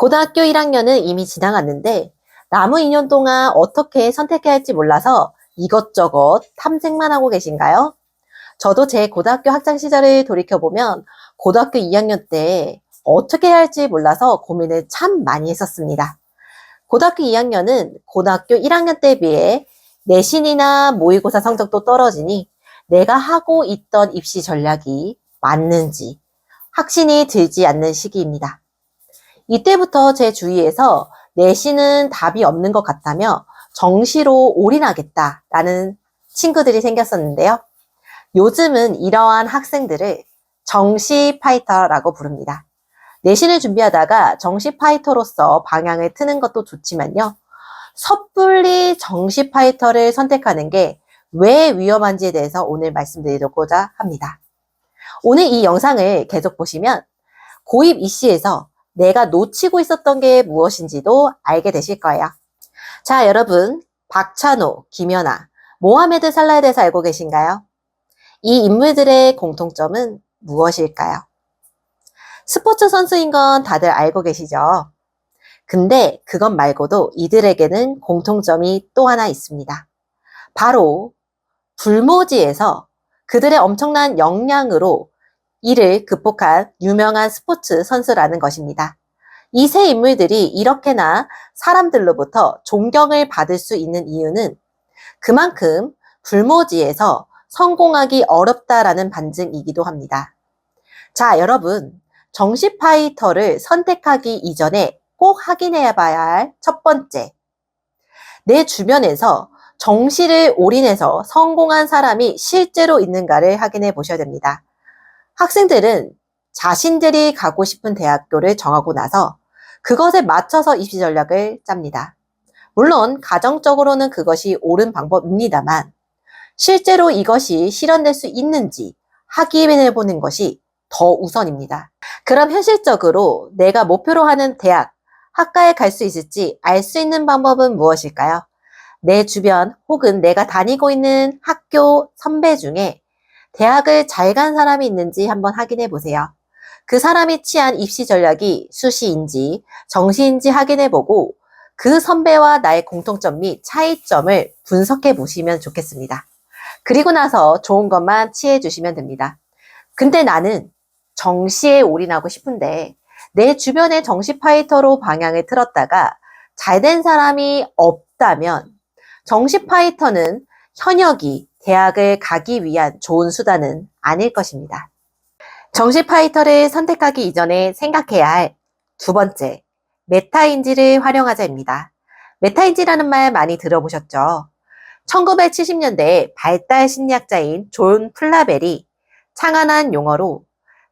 고등학교 1학년은 이미 지나갔는데 남은 2년 동안 어떻게 선택해야 할지 몰라서 이것저것 탐색만 하고 계신가요? 저도 제 고등학교 학창 시절을 돌이켜보면 고등학교 2학년 때 어떻게 해야 할지 몰라서 고민을 참 많이 했었습니다. 고등학교 2학년은 고등학교 1학년 때에 비해 내신이나 모의고사 성적도 떨어지니 내가 하고 있던 입시 전략이 맞는지 확신이 들지 않는 시기입니다. 이때부터 제 주위에서 내신은 답이 없는 것 같다며 정시로 올인하겠다라는 친구들이 생겼었는데요. 요즘은 이러한 학생들을 정시 파이터라고 부릅니다. 내신을 준비하다가 정시 파이터로서 방향을 트는 것도 좋지만요. 섣불리 정시 파이터를 선택하는 게 왜 위험한지에 대해서 오늘 말씀드리고자 합니다. 오늘 이 영상을 계속 보시면 고입 입시에서 내가 놓치고 있었던 게 무엇인지도 알게 되실 거예요. 자, 여러분, 박찬호, 김연아, 모하메드 살라에 대해서 알고 계신가요? 이 인물들의 공통점은 무엇일까요? 스포츠 선수인 건 다들 알고 계시죠? 근데 그것 말고도 이들에게는 공통점이 또 하나 있습니다. 바로 불모지에서 그들의 엄청난 역량으로 이를 극복한 유명한 스포츠 선수라는 것입니다. 이 세 인물들이 이렇게나 사람들로부터 존경을 받을 수 있는 이유는 그만큼 불모지에서 성공하기 어렵다라는 반증이기도 합니다. 자, 여러분, 정시 파이터를 선택하기 이전에 꼭 확인해 봐야 할 첫 번째, 내 주변에서 정시를 올인해서 성공한 사람이 실제로 있는가를 확인해 보셔야 됩니다. 학생들은 자신들이 가고 싶은 대학교를 정하고 나서 그것에 맞춰서 입시 전략을 짭니다. 물론 가정적으로는 그것이 옳은 방법입니다만 실제로 이것이 실현될 수 있는지 확인해 보는 것이 더 우선입니다. 그럼 현실적으로 내가 목표로 하는 대학, 학과에 갈 수 있을지 알 수 있는 방법은 무엇일까요? 내 주변 혹은 내가 다니고 있는 학교 선배 중에 대학을 잘 간 사람이 있는지 한번 확인해 보세요. 그 사람이 취한 입시 전략이 수시인지 정시인지 확인해 보고 그 선배와 나의 공통점 및 차이점을 분석해 보시면 좋겠습니다. 그리고 나서 좋은 것만 취해 주시면 됩니다. 근데 나는 정시에 올인하고 싶은데 내 주변에 정시 파이터로 방향을 틀었다가 잘된 사람이 없다면 정시 파이터는 현역이 대학을 가기 위한 좋은 수단은 아닐 것입니다. 정시 파이터를 선택하기 이전에 생각해야 할 두 번째, 메타인지를 활용하자입니다. 메타인지라는 말 많이 들어보셨죠? 1970년대 발달 심리학자인 존 플라벨이 창안한 용어로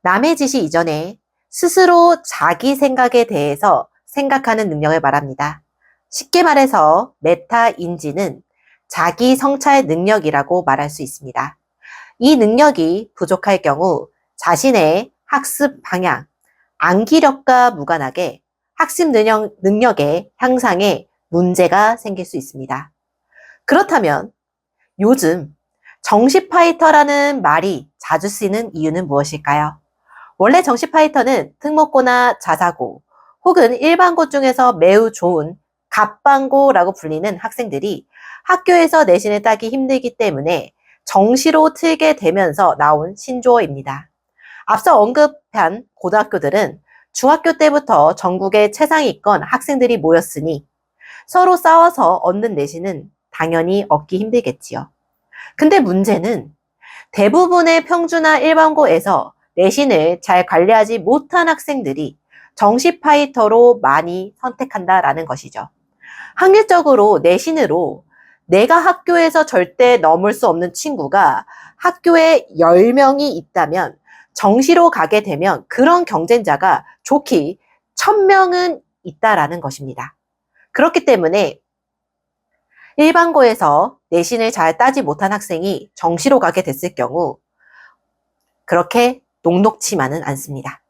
남의 지시 이전에 스스로 자기 생각에 대해서 생각하는 능력을 말합니다. 쉽게 말해서 메타인지는 자기 성찰 능력이라고 말할 수 있습니다. 이 능력이 부족할 경우 자신의 학습 방향, 암기력과 무관하게 학습 능력의 향상에 문제가 생길 수 있습니다. 그렇다면 요즘 정시 파이터라는 말이 자주 쓰이는 이유는 무엇일까요? 원래 정시 파이터는 특목고나 자사고 혹은 일반고 중에서 매우 좋은 갑방고라고 불리는 학생들이 학교에서 내신을 따기 힘들기 때문에 정시로 틀게 되면서 나온 신조어입니다. 앞서 언급한 고등학교들은 중학교 때부터 전국에 최상위권 학생들이 모였으니 서로 싸워서 얻는 내신은 당연히 얻기 힘들겠지요. 근데 문제는 대부분의 평주나 일반고에서 내신을 잘 관리하지 못한 학생들이 정시 파이터로 많이 선택한다라는 것이죠. 확률적으로 내신으로 내가 학교에서 절대 넘을 수 없는 친구가 학교에 10명이 있다면 정시로 가게 되면 그런 경쟁자가 좋기 1000명은 있다라는 것입니다. 그렇기 때문에 일반고에서 내신을 잘 따지 못한 학생이 정시로 가게 됐을 경우 그렇게 녹록치만은 않습니다.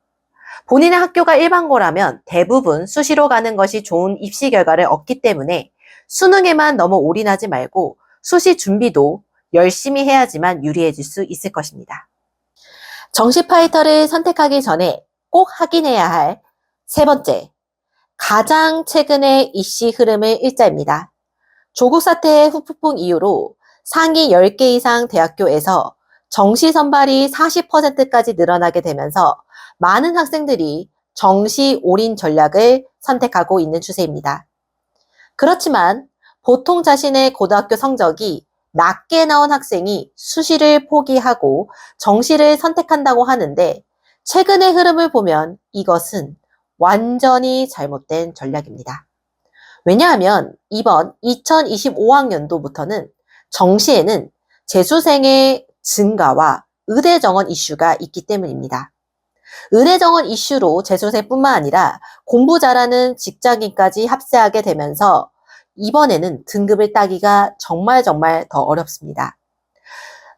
본인의 학교가 일반고라면 대부분 수시로 가는 것이 좋은 입시 결과를 얻기 때문에 수능에만 너무 올인하지 말고 수시 준비도 열심히 해야지만 유리해질 수 있을 것입니다. 정시 파이터를 선택하기 전에 꼭 확인해야 할 세 번째, 가장 최근의 입시 흐름의 일자입니다. 조국 사태의 후폭풍 이후로 상위 10개 이상 대학교에서 정시 선발이 40%까지 늘어나게 되면서 많은 학생들이 정시 올인 전략을 선택하고 있는 추세입니다. 그렇지만 보통 자신의 고등학교 성적이 낮게 나온 학생이 수시를 포기하고 정시를 선택한다고 하는데 최근의 흐름을 보면 이것은 완전히 잘못된 전략입니다. 왜냐하면 이번 2025학년도부터는 정시에는 재수생의 증가와 의대 정원 이슈가 있기 때문입니다. 의대 정원 이슈로 재수생뿐만 아니라 공부 잘하는 직장인까지 합세하게 되면서 이번에는 등급을 따기가 정말 더 어렵습니다.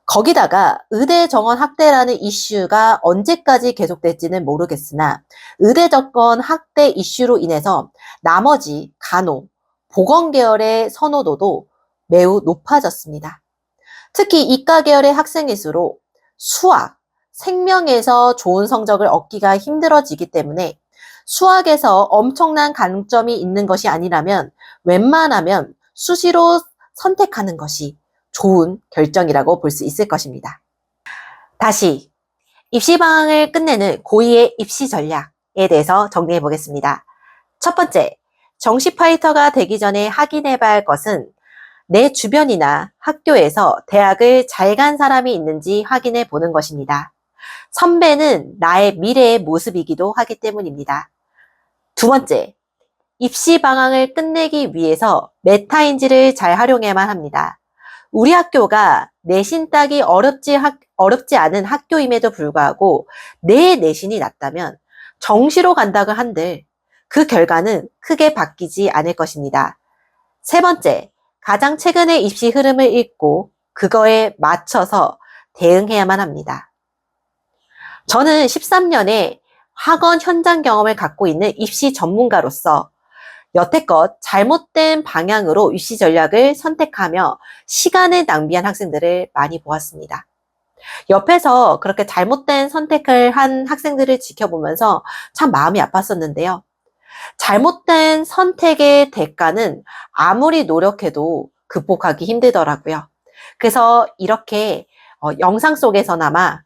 거기다가 의대 정원 확대라는 이슈가 언제까지 계속될지는 모르겠으나 의대 정원 확대 이슈로 인해서 나머지 간호, 보건 계열의 선호도도 매우 높아졌습니다. 특히 이과 계열의 학생일수록 수학, 생명에서 좋은 성적을 얻기가 힘들어지기 때문에 수학에서 엄청난 강점이 있는 것이 아니라면 웬만하면 수시로 선택하는 것이 좋은 결정이라고 볼 수 있을 것입니다. 다시 입시 방황을 끝내는 고2의 입시 전략에 대해서 정리해 보겠습니다. 첫 번째, 정시 파이터가 되기 전에 확인해 봐야 할 것은 내 주변이나 학교에서 대학을 잘 간 사람이 있는지 확인해 보는 것입니다. 선배는 나의 미래의 모습이기도 하기 때문입니다. 두 번째, 입시 방황을 끝내기 위해서 메타인지를 잘 활용해야만 합니다. 우리 학교가 내신 따기 어렵지 않은 학교임에도 불구하고 내 내신이 낮다면 정시로 간다고 한들 그 결과는 크게 바뀌지 않을 것입니다. 세 번째, 가장 최근의 입시 흐름을 읽고 그거에 맞춰서 대응해야만 합니다. 저는 13년의 학원 현장 경험을 갖고 있는 입시 전문가로서 여태껏 잘못된 방향으로 입시 전략을 선택하며 시간을 낭비한 학생들을 많이 보았습니다. 옆에서 그렇게 잘못된 선택을 한 학생들을 지켜보면서 참 마음이 아팠었는데요. 잘못된 선택의 대가는 아무리 노력해도 극복하기 힘들더라고요. 그래서 이렇게 영상 속에서나마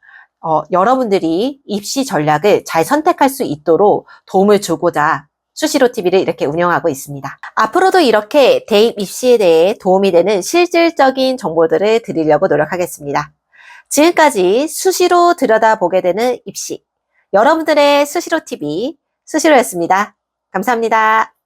여러분들이 입시 전략을 잘 선택할 수 있도록 도움을 주고자 수시로 TV를 이렇게 운영하고 있습니다. 앞으로도 이렇게 대입 입시에 대해 도움이 되는 실질적인 정보들을 드리려고 노력하겠습니다. 지금까지 수시로 들여다보게 되는 입시, 여러분들의 수시로 TV, 수시로였습니다. 감사합니다.